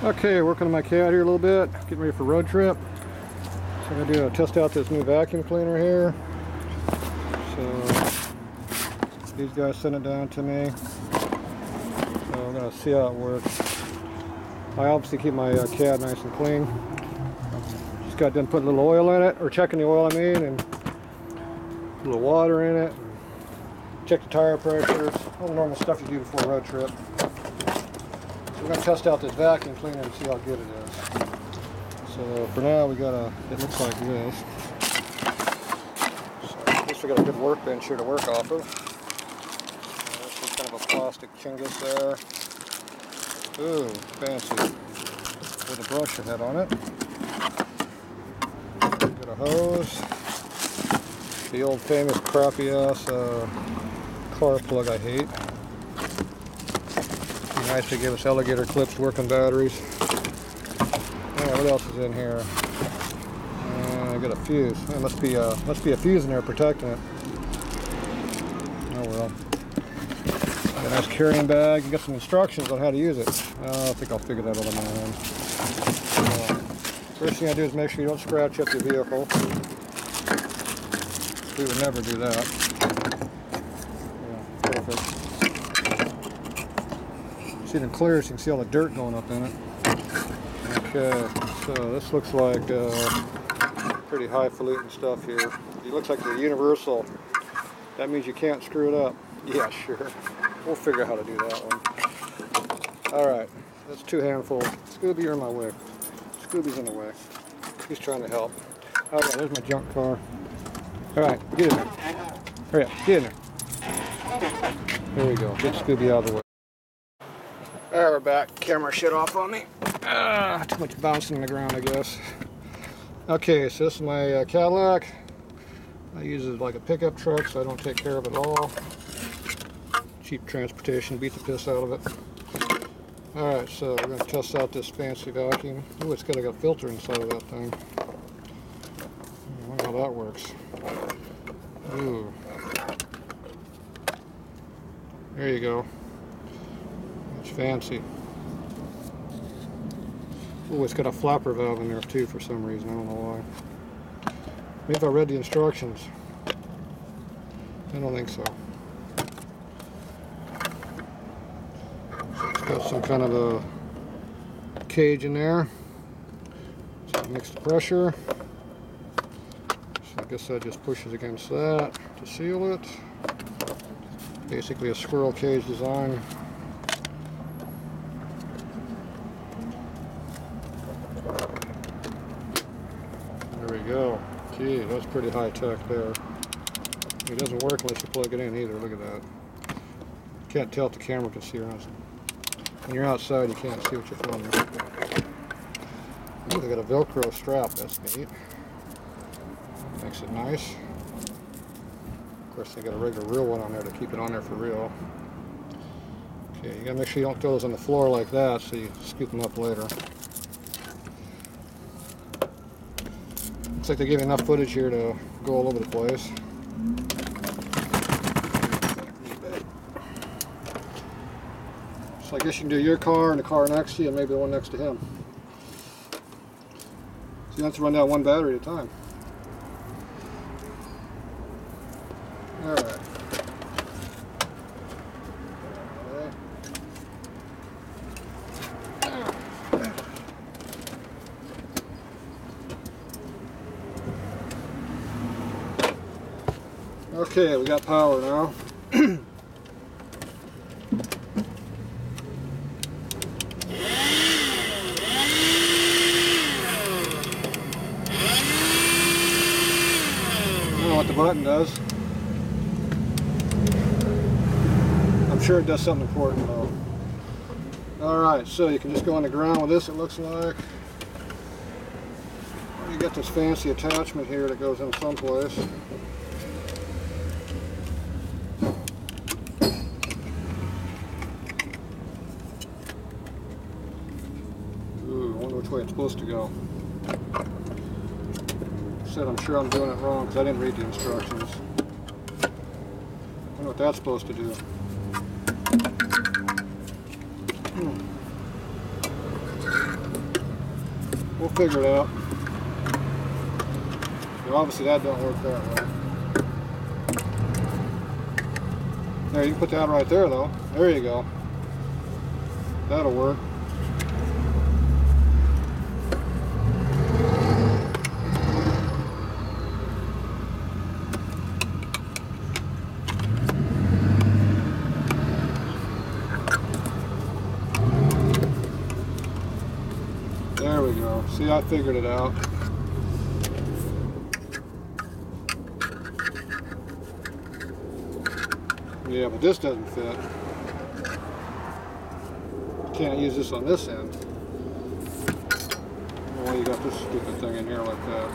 Okay, working on my cat here a little bit, getting ready for road trip. So I'm going to test out this new vacuum cleaner here. So these guys sent it down to me. So I'm going to see how it works. I obviously keep my cat nice and clean. Just got done putting a little oil in it, or checking the oil I mean, and a little water in it. Check the tire pressure, all the normal stuff you do before a road trip. So we're going to test out this vacuum cleaner and see how good it is. So for now we got it looks like this. So at least we got a good workbench here to work off of. This is kind of a plastic chingus there. Ooh, fancy. With a brush head on it. Got a hose. The old famous crappy ass car plug I hate. Nice to give us alligator clips, working batteries. Yeah, what else is in here? I got a fuse. There must be a fuse in there protecting it. Oh well. Got a nice carrying bag. You got some instructions on how to use it. I think I'll figure that out on my own. First thing I do is make sure you don't scratch up your vehicle. We would never do that. Yeah, perfect. See it clear so you can see all the dirt going up in it. Okay, so this looks like pretty highfalutin stuff here. It looks like the universal. That means you can't screw it up. Yeah, sure. We'll figure out how to do that one. Alright, that's 2 handfuls. Scooby, you're in my way. Scooby's in the way. He's trying to help. Alright, there's my junk car. Alright, get in there. Hurry up, get in there. There we go. Get Scooby out of the way. Alright, we're back. Camera shut off on me. Too much bouncing on the ground, I guess. Okay, so this is my Cadillac. I use it like a pickup truck, so I don't take care of it at all. Cheap transportation, beat the piss out of it. Alright, so we're going to test out this fancy vacuum. Ooh, it's got a filter inside of that thing. I wonder how that works. Ooh. There you go. It's fancy. Oh, it's got a flapper valve in there too for some reason. I don't know why. Maybe if I read the instructions. I don't think so. It's got some kind of a cage in there. So it makes the pressure. So I guess that just pushes against that to seal it. Basically a squirrel cage design. There we go. Gee, that's pretty high tech there. It doesn't work unless you plug it in either. Look at that. Can't tell if the camera can see or not. When you're outside, you can't see what you're filming. Ooh, they got a Velcro strap. That's neat. Makes it nice. Of course, they got a regular real one on there to keep it on there for real. Okay, you gotta make sure you don't throw those on the floor like that, so you scoop them up later. Looks like they gave me enough footage here to go all over the place. So I guess you can do your car and the car next to you and maybe the one next to him. So you have to run down one battery at a time. Alright. Okay, we got power now. I don't know what the button does. I'm sure it does something important though. Alright, so you can just go on the ground with this, it looks like. You got this fancy attachment here that goes in someplace. Ooh, I wonder which way it's supposed to go. Said I'm sure I'm doing it wrong because I didn't read the instructions. I wonder what that's supposed to do. We'll figure it out. But obviously that don't work that way. There, you can put that right there though. There you go. That'll work. There we go. See, I figured it out. Yeah, but this doesn't fit. Can't use this on this end. Well, you got this stupid thing in here like that.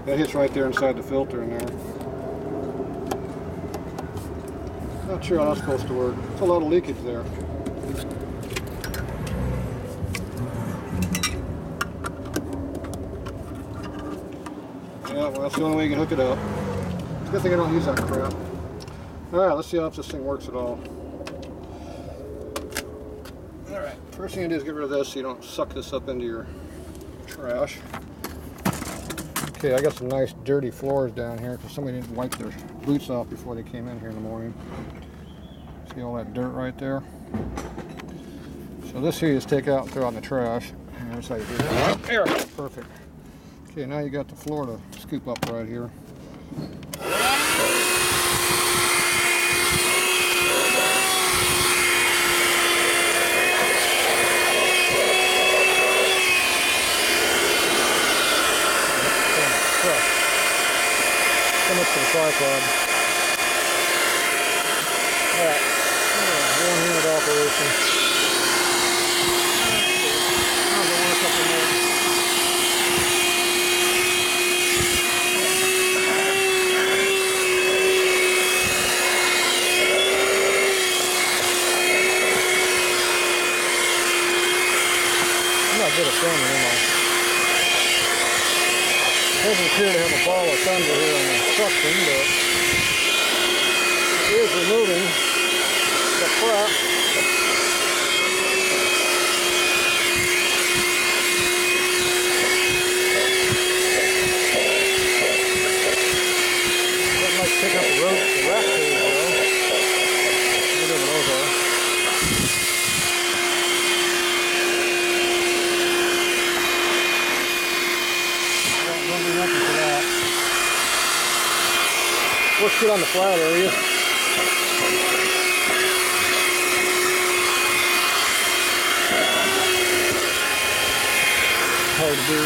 That hits right there inside the filter in there. Not sure how that's supposed to work. There's a lot of leakage there. Yeah, well, that's the only way you can hook it up. Good thing I don't use that crap. Alright, let's see how this thing works at all. Alright, first thing you do is get rid of this so you don't suck this up into your trash. Okay, I got some nice dirty floors down here because somebody didn't wipe their boots off before they came in here in the morning. See all that dirt right there? So this here you just take out and throw out in the trash. And that's how you do it. There, perfect. Okay, now you got the floor to scoop up right here. So much for the tripod. Alright, one-handed operation. How's it work up in there? I'm not good at filming, am I? Doesn't appear to have a ball of thunder here in the suction, but it is removing the crap. Doesn't like to pick up the rope, the rack tools though. Whatever those are. Nothing for that. Works good on the flat area. Hard to do.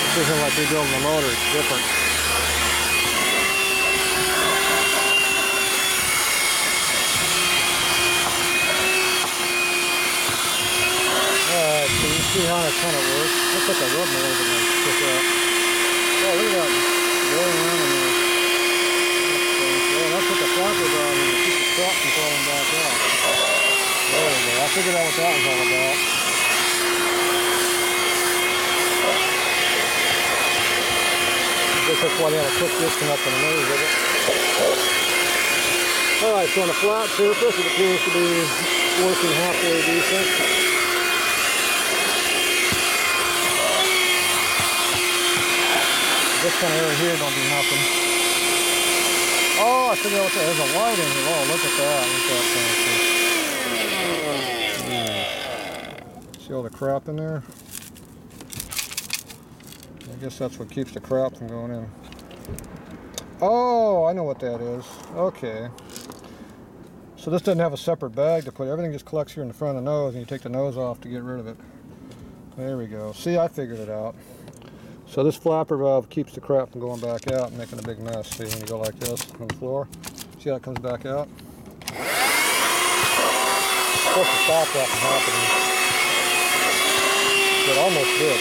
This isn't like rebuilding the motor, it's different. Alright, so you see how it kind of works. Looks like a rub more than I took out. Oh, look at that. Going around in there. Yeah, that's what the flapper down and keep the crop from falling back out. There we go. I figured out what that was all about. I guess that's why they had a quick disconnect in the nose of it. Alright, so on a flat surface, it appears to be working halfway decent. This kind of area here don't do nothing. Oh, I figured out what that is. There's a light in here. Oh, look at that. Look at that. See all the crap in there? I guess that's what keeps the crap from going in. Oh, I know what that is. Okay. So this doesn't have a separate bag to put. Everything just collects here in the front of the nose and you take the nose off to get rid of it. There we go. See, I figured it out. So this flapper valve keeps the crap from going back out and making a big mess. See, when you go like this on the floor, see how it comes back out? It's supposed to stop that from happening. It almost did.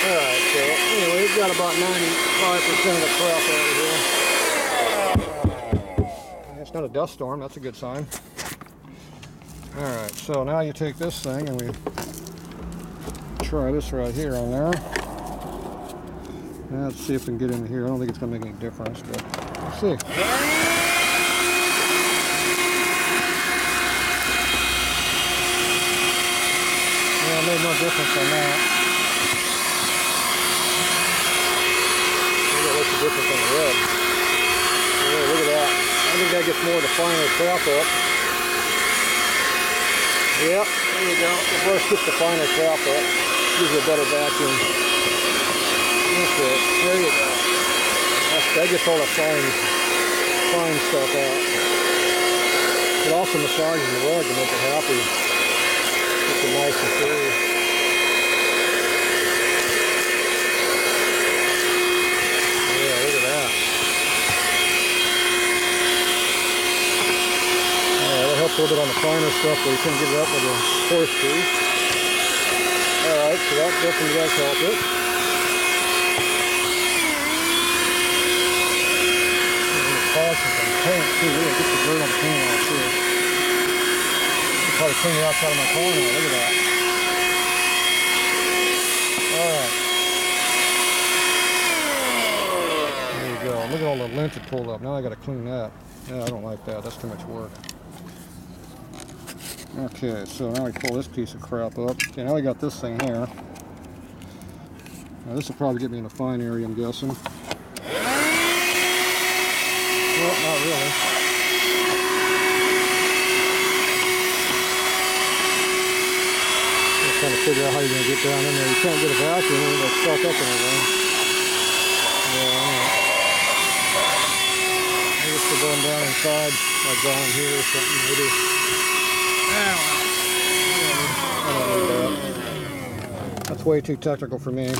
Alright, so anyway, we've got about 95% of the crap out of here. It's not a dust storm, that's a good sign. Alright, so now you take this thing and we try this right here on there. Now let's see if we can get in here. I don't think it's going to make any difference, but let's see. Really no difference on that. What's the difference on the red? Yeah, look at that. I think that gets more of the finer crap up. Yep, there you go. The brush gets the finer crap up. Gives you a better vacuum. That's it. There you go. That gets all the fine stuff out. It also massages the rug to make it happy. Makes it nice and free. Yeah, look at that. Yeah, that helps a little bit on the finer stuff where you can't get it up with a force feed. Alright, so that definitely does help it. Paint too, really get the dirt on the paint off too. I'll probably clean the outside of my car now, look at that. Alright. There you go. Look at all the lint it pulled up. Now I gotta clean that. Yeah, I don't like that. That's too much work. Okay, so now we pull this piece of crap up. Okay, now we got this thing here. Now this will probably get me in a fine area, I'm guessing. Well, not really. Just trying to figure out how you're going to get down in there. You can't get a vacuum, you're going to stuck up in there. Yeah, I know. Maybe it's going down inside, like down here or something, maybe. I don't need that. That's way too technical for me.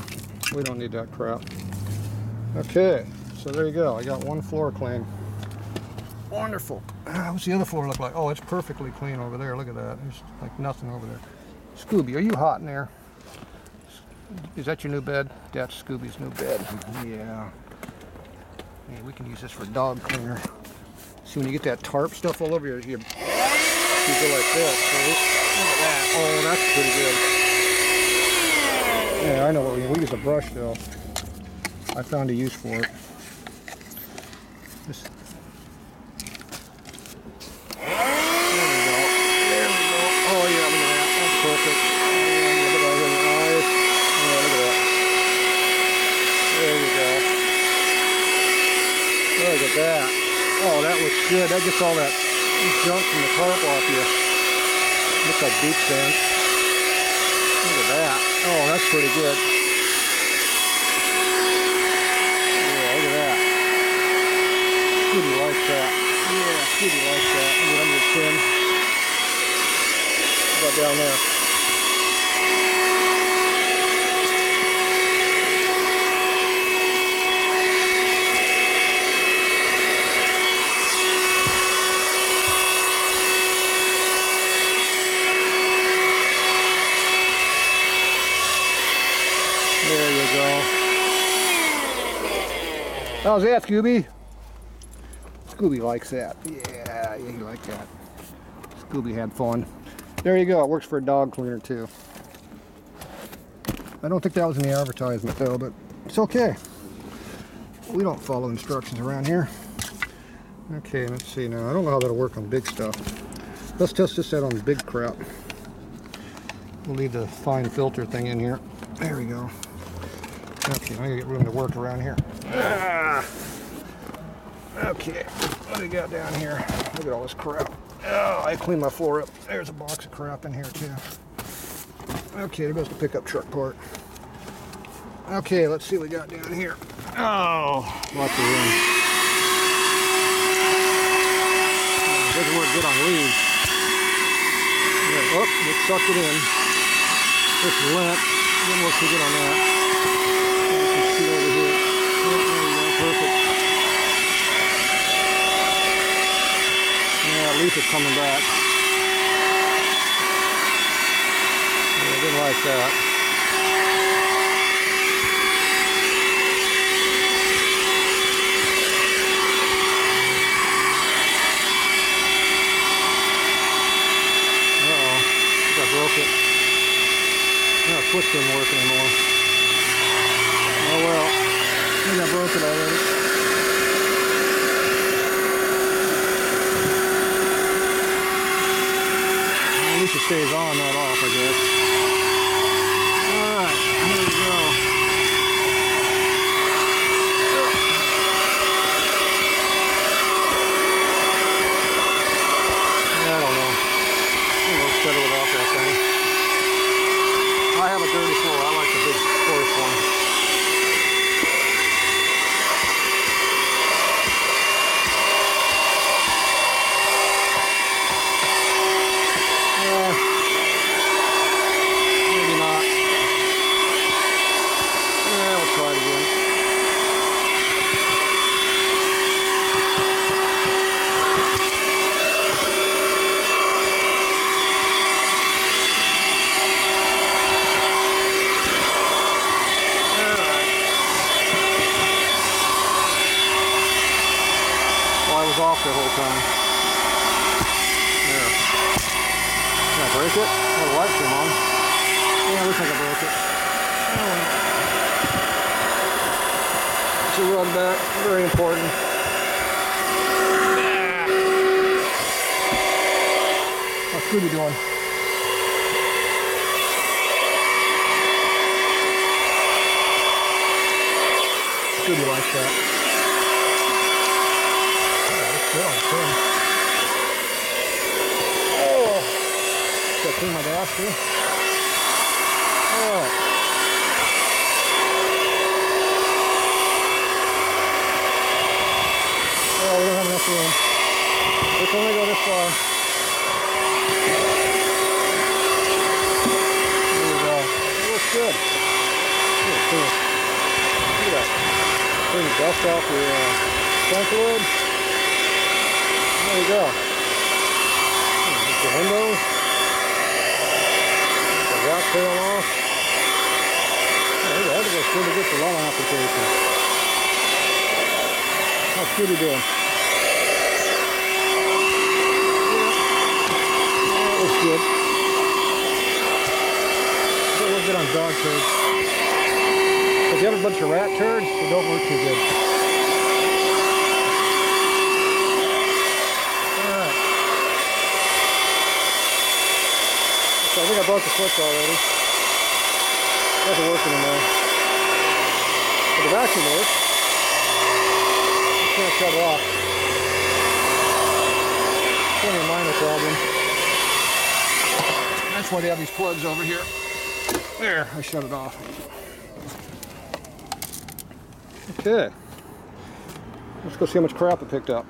We don't need that crap. Okay, so there you go. I got one floor clean. Wonderful. What's the other floor look like? Oh, it's perfectly clean over there. Look at that. There's like nothing over there. Scooby, are you hot in there? Is that your new bed? That's Scooby's new bed. Yeah. Hey, we can use this for dog cleaner. See, when you get that tarp stuff all over you go like this. Right? Look at that. Oh, that's pretty good. Yeah, I know what we use a brush though. I found a use for it. This. Perfect. There you go. Look at that. Oh, that looks good. That gets all that junk from the tarp off you. Looks like beach sand. Look at that. Oh, that's pretty good. Yeah, look at that. Scooby likes that. Yeah, Scooby likes that. Get under the chin. How about down there? There you go. How's that, Scooby? Scooby likes that. Yeah, he liked that. Scooby had fun. There you go. It works for a dog cleaner too. I don't think that was in the advertisement though, but it's okay. We don't follow instructions around here. Okay, let's see now. I don't know how that'll work on big stuff. Let's test this out on big crap. We'll leave the fine filter thing in here. There we go. Okay, I gotta get room to work around here. Okay, what do we got down here? Look at all this crap. Oh, I cleaned my floor up. There's a box of crap in here too. Okay, there goes the pickup truck part. Okay, let's see what we got down here. Oh, lots of room. Doesn't work good on leaves. Yeah, oh, it sucked it in. It's lint. Didn't work too good on that. See over here. Oh, there we go. Perfect. Yeah, leaf is coming back. Yeah, I didn't like that. Uh-oh. I think I broke it. No, the switch didn't work anymore. Oh well. I think I broke it already. At least it stays on, not off, I guess. was off the whole time. There. Can I break it? Oh, the light came on. Yeah, it looks like I broke it. Oh, well. It's a run back, very important. What's Scooby doing? Scooby likes that. Oh, should I clean my dash too? Oh. Oh, we don't have enough room. We can only go this far. There we go. It looks good. Look at that. Clean the dust off your front fluid. There you go. Get the windows. Get the rat tail off. There you go. That looks really good for lawn application. How's Scooby doing? That looks good. That looks good on dog turds. If you have a bunch of rat turds, they don't work too good. Alright. So I think I broke the switch already. It doesn't work anymore. But the vacuum works. Can't shut it off. It's only a minor problem. That's why they have these plugs over here. There, I shut it off. Okay. Let's go see how much crap I picked up.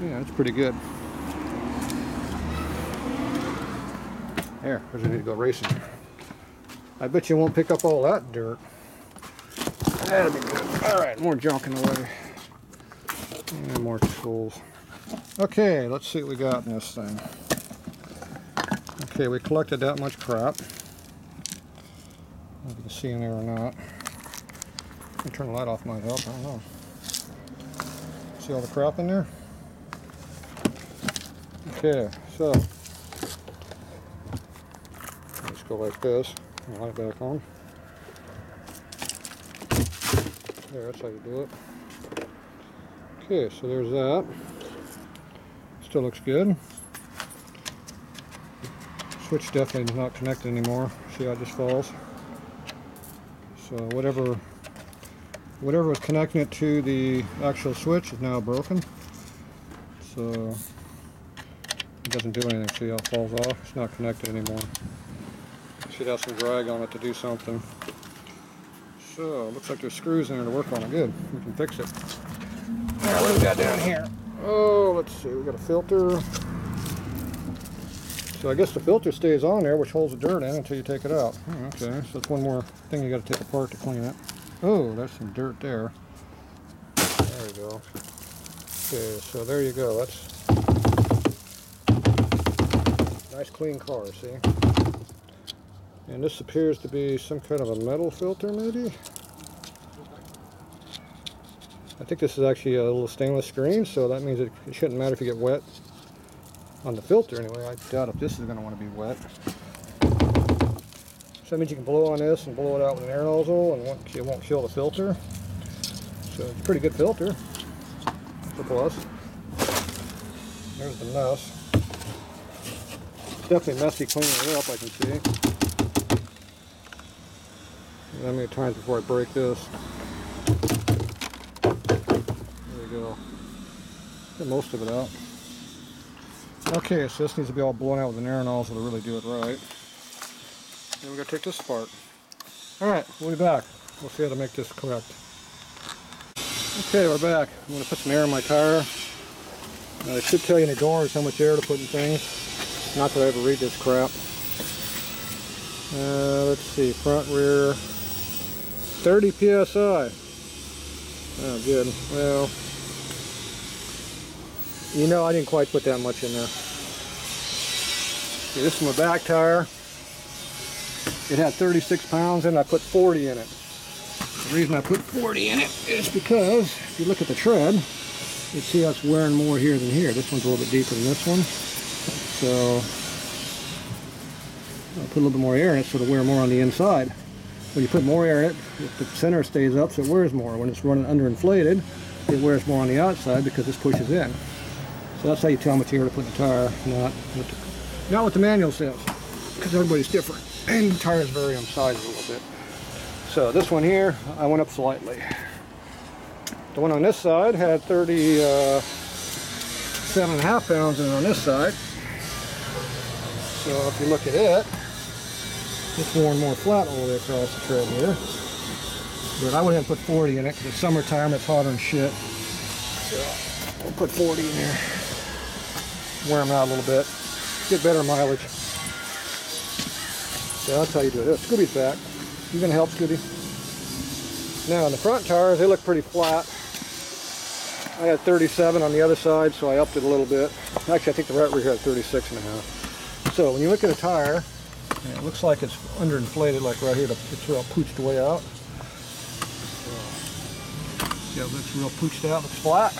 Yeah, that's pretty good. There, I need to go racing. I bet you won't pick up all that dirt. That'd be good. Alright, more junk in the way. And more tools. Okay, let's see what we got in this thing. Okay, we collected that much crap. If you can see in there or not. Turn the light off might help, I don't know. See all the crap in there? Okay, so let's go like this. Light back on. There, that's how you do it. Okay, so there's that. Still looks good. Switch definitely is not connected anymore. See how it just falls? So whatever was connecting it to the actual switch is now broken. So it doesn't do anything. See how it falls off? It's not connected anymore. Should have some drag on it to do something. So, looks like there's screws in there to work on it. Good. We can fix it. Now, what do we got down here? Oh, let's see. We got a filter. So, I guess the filter stays on there, which holds the dirt in until you take it out. Okay, so that's one more thing you got to take apart to clean it. Oh, there's some dirt there. There we go. Okay, so there you go. That's a nice clean car, see? And this appears to be some kind of a metal filter, maybe? I think this is actually a little stainless screen, so that means it shouldn't matter if you get wet on the filter anyway. I doubt if this is going to want to be wet. So that means you can blow on this and blow it out with an air nozzle, and it won't kill the filter. So it's a pretty good filter. It's a plus. There's the mess. It's definitely messy cleaning it up, I can see. How many times before I break this? There we go. Get most of it out. Okay, so this needs to be all blown out with an air nozzle to really do it right. And we're going to take this apart. Alright, we'll be back. We'll see how to make this correct. Okay, we're back. I'm going to put some air in my tire. It should tell you in the doors how much air to put in things. Not that I ever read this crap. Let's see, front, rear, 30 psi. Oh, good. Well, you know, I didn't quite put that much in there. Okay, this is my back tire. It had 36 pounds in it. I put 40 in it. The reason I put 40 in it is because if you look at the tread, you see how it's wearing more here than here. This one's a little bit deeper than this one. So I'll put a little bit more air in it so it'll wear more on the inside. When you put more air in it, the center stays up so it wears more. When it's running underinflated, it wears more on the outside because this pushes in. So that's how you tell how much air to put in the tire, not what the manual says, because everybody's different. And the tires vary on size a little bit. So this one here, I went up slightly. The one on this side had 37.5 pounds in it on this side. So if you look at it, it's worn more flat all the way across the tread here. But I went ahead and put 40 in it because it's summertime, it's hotter than shit. So I'll put 40 in there. Wear them out a little bit. Get better mileage. So that's how you do it. Scooby's back. You gonna help, Scooby? Now on the front tires, they look pretty flat. I had 37 on the other side, so I upped it a little bit. Actually, I think the right rear had 36.5. So when you look at a tire, it looks like it's underinflated, like right here. It's real pooched way out. Yeah, it looks real pooched out, looks flat.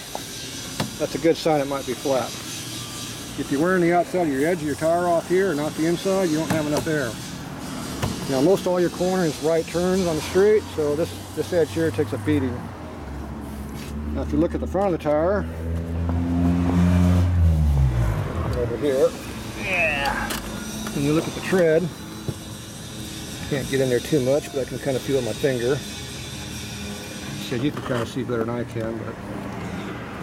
That's a good sign it might be flat. If you're wearing the outside of your edge of your tire off here and not the inside, you don't have enough air. Now most all your corner is right turns on the street, so this edge here takes a beating. Now if you look at the front of the tire, over here, yeah. When you look at the tread, can't get in there too much, but I can kind of feel it with my finger. So you can kind of see better than I can, but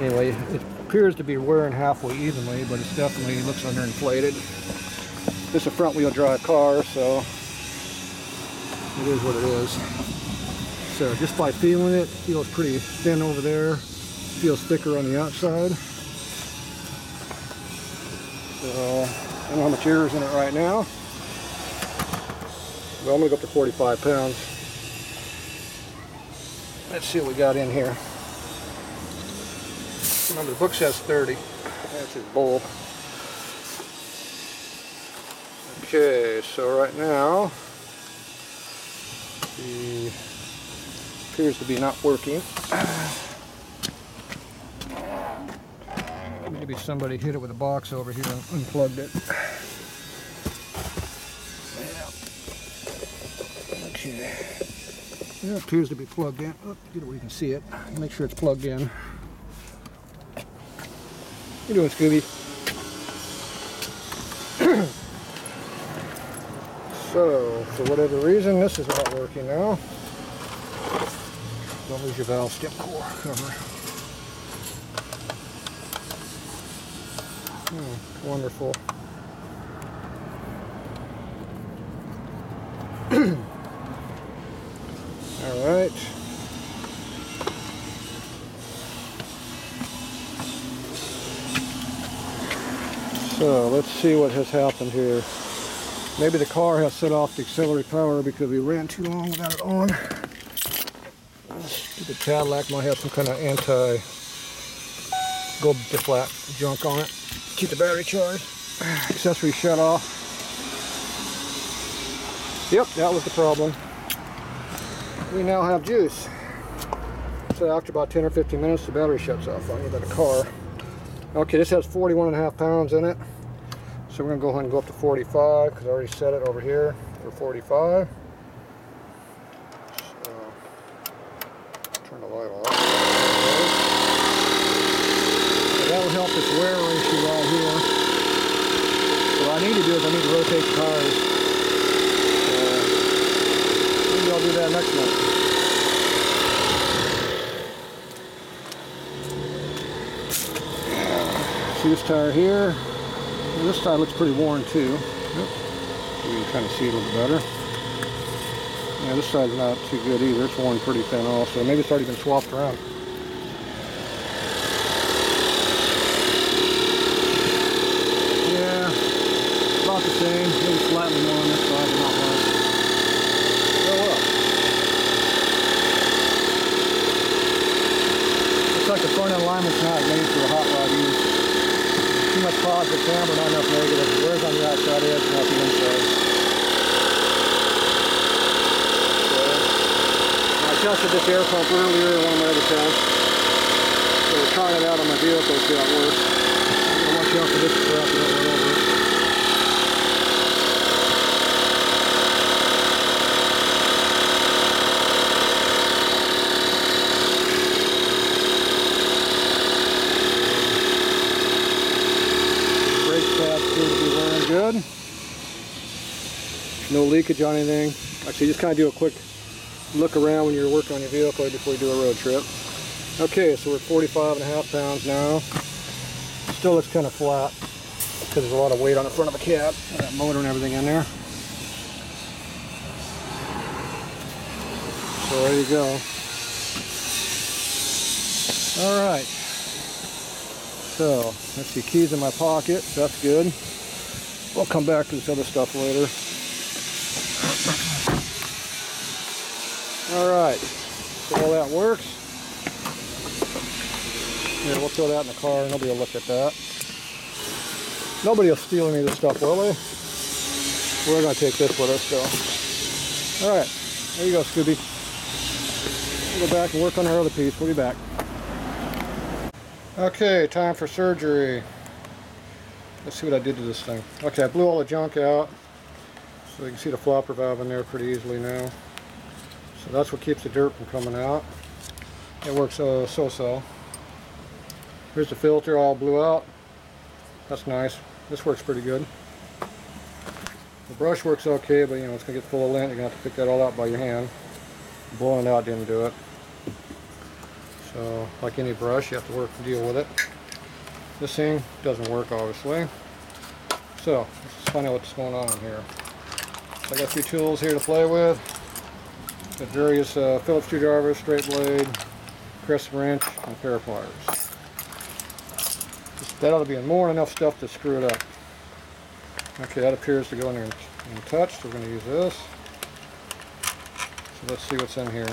anyway, it appears to be wearing halfway evenly, but it's definitely looks underinflated. This is a front wheel drive car, so it is what it is. So just by feeling it, feels pretty thin over there, feels thicker on the outside. So I don't know how much air is in it right now. Well, I'm going to go up to 45 pounds. Let's see what we got in here. Remember, the book says 30. That's his bowl. Okay, so right now, he appears to be not working. Maybe somebody hit it with a box over here and unplugged it. Okay. Yeah, it appears to be plugged in. Oh, get it where you can see it. Make sure it's plugged in. How you doing, Scooby? So, for whatever reason, this is not working now. Don't lose your valve stem core cover. Oh, wonderful. All right. So let's see what has happened here. Maybe the car has set off the auxiliary power because we ran too long without it on. The Cadillac might have some kind of anti-go flat junk on it. Keep the battery charged. Accessory shut off. Yep, that was the problem. We now have juice. So after about 10 or 15 minutes, the battery shuts off on you by the car. Okay, this has 41.5 pounds in it. So we're going to go ahead and go up to 45 because I already set it over here for 45. So, turn the light off. So that will help this wear issue right here. So what I need to do is I need to rotate the tires. Maybe I'll do that next month. See this tire here? Well, this tire looks pretty worn too. Yep. You can kind of see it a little better. Yeah, this side's not too good either. It's worn pretty thin also. Maybe it's already been swapped around. Yeah, about the same. Maybe slightly more on this side, but not much. Oh well. Looks like the front end alignment's not made for a hot rod use. Too much positive camber, not enough negative. It wears on the outside edge, not the inside. So, nice tested this air pump earlier in one of my other tests. So we're trying it out on my vehicle to see how it works. I'll watch out for this crap and don't run over it. Brake pads seem to be running good. No leakage on anything. Actually, just kind of do a quick look around when you're working on your vehicle before you do a road trip. Okay, so we're at 45.5 pounds now. Still looks kind of flat because there's a lot of weight on the front of the cab. That motor and everything in there. So there you go. Alright. So, let's see, keys in my pocket. That's good. We'll come back to this other stuff later. Alright, so all that works. Yeah, we'll throw that in the car. Nobody will look at that. Nobody will steal any of this stuff, will they? We're going to take this with us, so. Alright, there you go, Scooby. We'll go back and work on our other piece. We'll be back. Okay, time for surgery. Let's see what I did to this thing. Okay, I blew all the junk out. So you can see the flopper valve in there pretty easily now. So that's what keeps the dirt from coming out. It works so-so. Here's the filter all blew out. That's nice. This works pretty good. The brush works okay, but you know, it's going to get full of lint. You're going to have to pick that all out by your hand. Blowing it out didn't do it. So, like any brush, you have to work to deal with it. This thing doesn't work, obviously. So, let's find out what's going on in here. So I got a few tools here to play with. Got various Phillips screwdrivers, straight blade, crescent wrench, and a pair of pliers. That ought to be more than enough stuff to screw it up. Okay, that appears to go in there and touch, so we're going to use this. So let's see what's in here.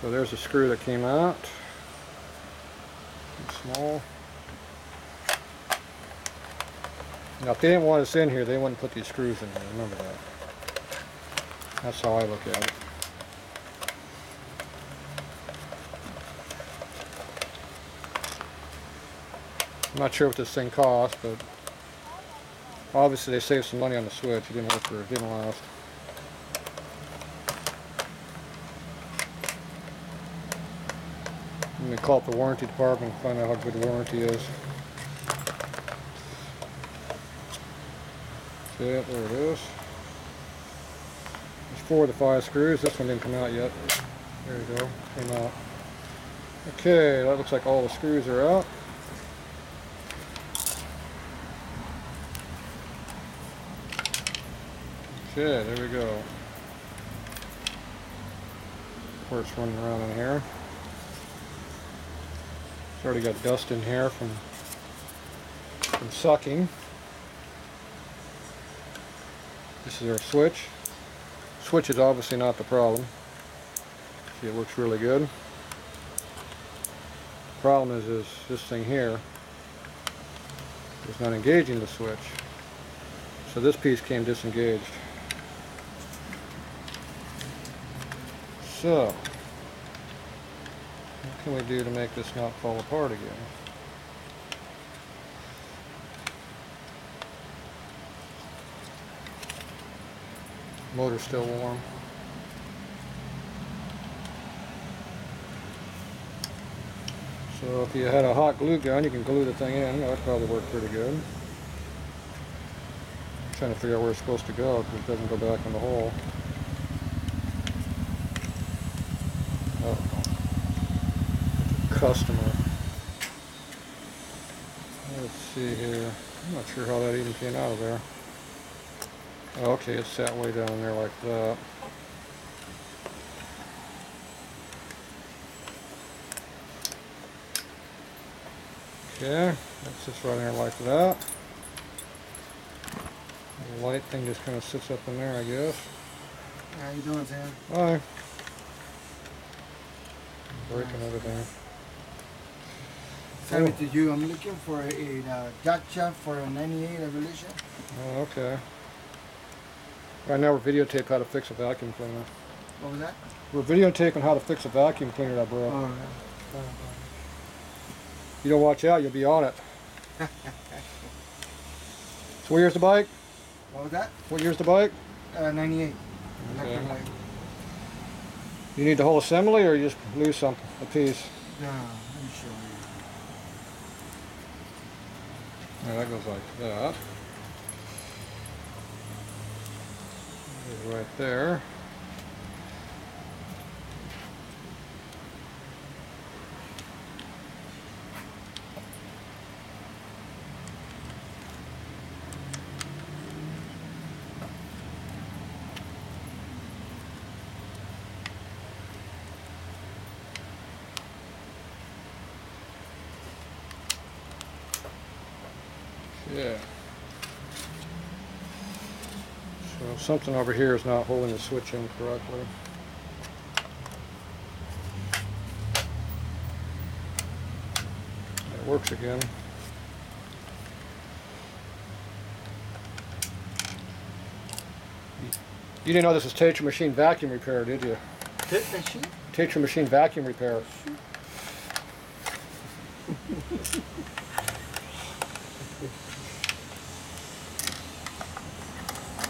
So there's the screw that came out. Small. Now if they didn't want us in here, they wouldn't put these screws in there, remember that. That's how I look at it. I'm not sure what this thing costs, but obviously they saved some money on the switch. It didn't work for it, didn't last. I'm going to call up the warranty department and find out how good the warranty is. See it, there it is. There's 4 of the 5 screws. This one didn't come out yet. There you go, came out. Okay, that looks like all the screws are out. Okay, there we go. Where it's running around in here. It's already got dust in here from sucking. This is our switch. Switch is obviously not the problem. See, it looks really good. The problem is this thing here is not engaging the switch. So this piece came disengaged. So, what can we do to make this not fall apart again? Motor's still warm. So if you had a hot glue gun, you can glue the thing in. That would probably work pretty good. I'm trying to figure out where it's supposed to go because it doesn't go back in the hole. Oh. Customer. Let's see here. I'm not sure how that even came out of there. Oh, okay, it's sat way down there like that. Okay, that's just right in there like that. The light thing just kind of sits up in there, I guess. How you doing, Sam? Hi. Breaking everything. Send it to you. I'm looking for a jack shaft for a 98 Evolution. Oh, okay. Right now we're videotape how to fix a vacuum cleaner. What was that? We're videotaping how to fix a vacuum cleaner, that bro. Oh, You don't watch out, you'll be on it. So what year's the bike? what was that? What year's the bike? 98. Okay. You need the whole assembly, or you just lose some, a piece? No, I'm sure. Yeah, that goes like that. Goes right there. Yeah. So something over here is not holding the switch in correctly. It works again. You didn't know this was Tatro machine vacuum repair, did you? Hit machine? Tatro machine vacuum repair.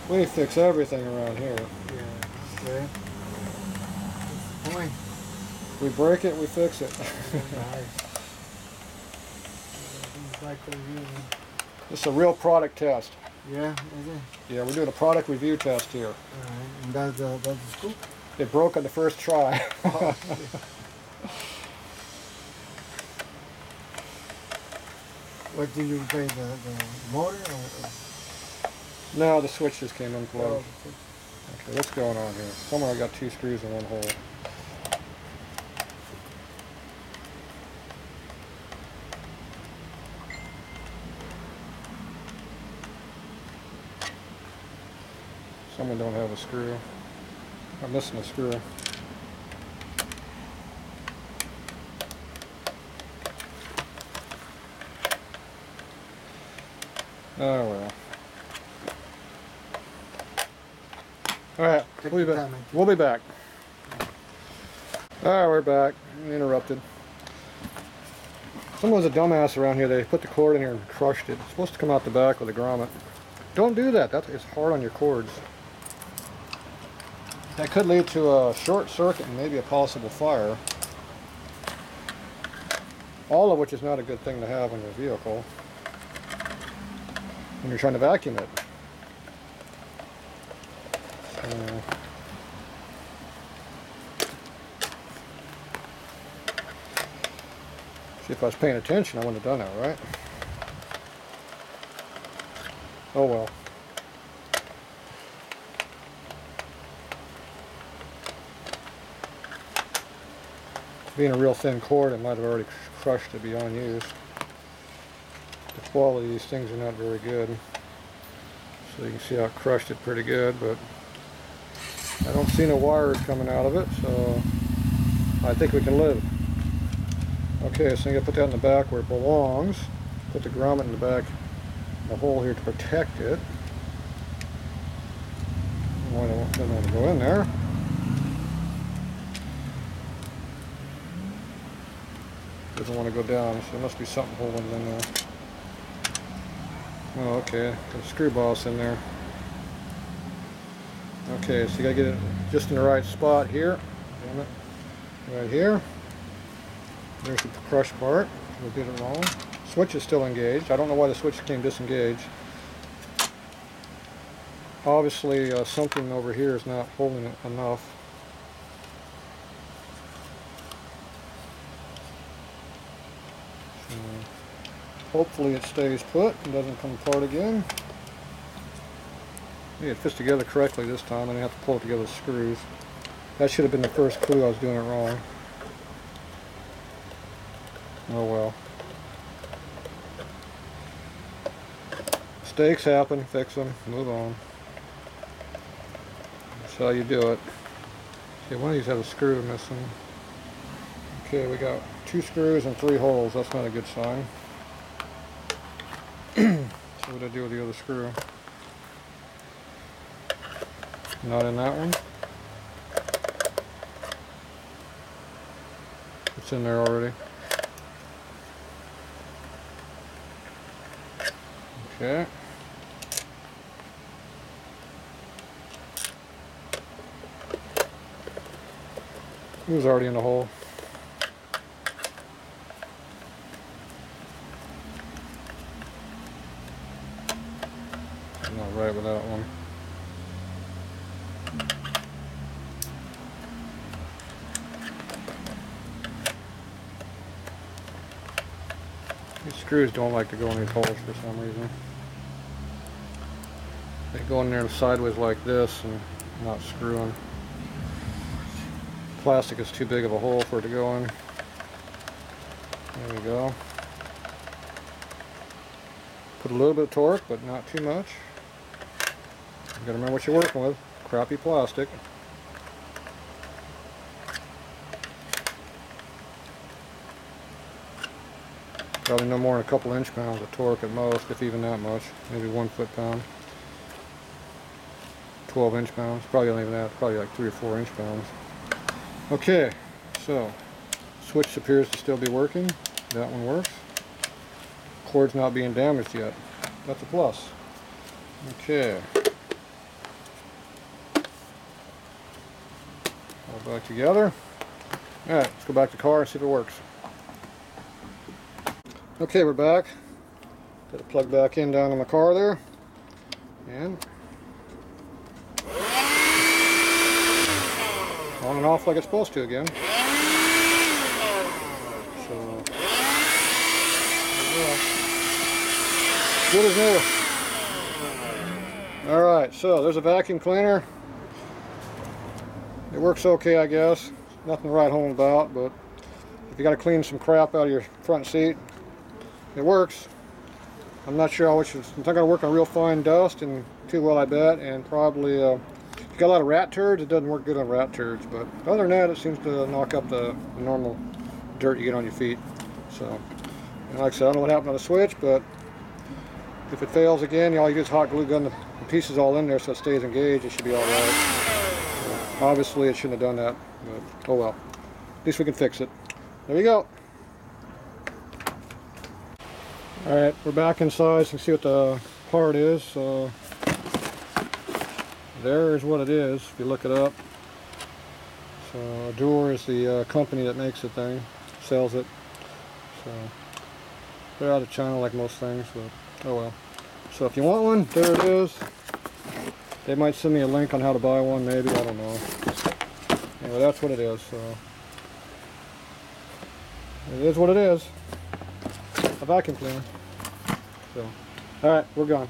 We fix everything around here. Yeah. Okay. That's the point. We break it, we fix it. Nice. This is a real product test. Yeah, is it? Yeah, we're doing a product review test here. Alright, and that's the scoop? It broke on the first try. Oh, what did you replace, the motor or? No, the switch just came unplugged. Oh, Okay, what's going on here? Somewhere I got 2 screws in one hole. Someone don't have a screw. I'm missing a screw. Oh well. Alright, we'll be back. We'll be back. Alright, we're back. Interrupted. Someone was a dumbass around here. They put the cord in here and crushed it. It's supposed to come out the back with a grommet. Don't do that. It's hard on your cords. That could lead to a short circuit and maybe a possible fire. All of which is not a good thing to have on your vehicle when you're trying to vacuum it. See, if I was paying attention, I wouldn't have done that, right? Oh well. Being a real thin cord, it might have already crushed it beyond use. The quality of these things are not very good. So you can see how it crushed it pretty good, but I don't see no wires coming out of it, so I think we can live. Okay, so I'm going to put that in the back where it belongs. Put the grommet in the back, the hole here to protect it. Doesn't want to go in there. Doesn't want to go down, so there must be something holding it in there. Oh, okay, got a screw boss in there. Okay, so you gotta get it just in the right spot here. Damn it. Right here. There's the crush part. We did it wrong. Switch is still engaged. I don't know why the switch came disengaged. Obviously, something over here is not holding it enough. So, hopefully it stays put and doesn't come apart again. Yeah, it fits together correctly this time. I didn't have to pull it together with screws. That should have been the first clue I was doing it wrong. Oh well. Mistakes happen, fix them, move on. That's how you do it. See, one of these has a screw missing. Okay, we got 2 screws and 3 holes. That's not a good sign. So what do I do with the other screw? Not in that one. It's in there already. Okay. It was already in the hole. I'm not right with that one. These screws don't like to go in these holes for some reason. They go in there sideways like this and not screwing. Plastic is too big of a hole for it to go in. There we go. Put a little bit of torque, but not too much. You gotta remember what you're working with. Crappy plastic. Probably no more than a couple inch-pounds of torque at most, if even that much. Maybe 1 foot-pound. 12 inch-pounds. Probably not even that. Probably like 3 or 4 inch-pounds. Okay, so switch appears to still be working. That one works. Cord's not being damaged yet. That's a plus. Okay. All back together. Alright, let's go back to the car and see if it works. Okay, we're back. Got to plug back in down in the car there. And on and off like it's supposed to again. So, good as new. Alright, so there's a vacuum cleaner. It works okay, I guess. Nothing to write home about, but if you got to clean some crap out of your front seat, it works. I'm not sure which is. It's not going to work on real fine dust and too well, I bet, and probably if you got a lot of rat turds, it doesn't work good on rat turds. But other than that, it seems to knock up the normal dirt you get on your feet. So, and like I said, I don't know what happened on the switch, but if it fails again, all you do is hot glue gun the pieces all in there so it stays engaged. It should be all right. So, obviously, it shouldn't have done that, but oh well. At least we can fix it. There you go. Alright, we're back inside so you can see what the part is. So there's what it is if you look it up. So Audew is the company that makes the thing, sells it. So they're out of China like most things, but oh well. So if you want one, there it is. They might send me a link on how to buy one, maybe, I don't know. Anyway, that's what it is. So it is what it is. A vacuum cleaner. So, alright, we're gone.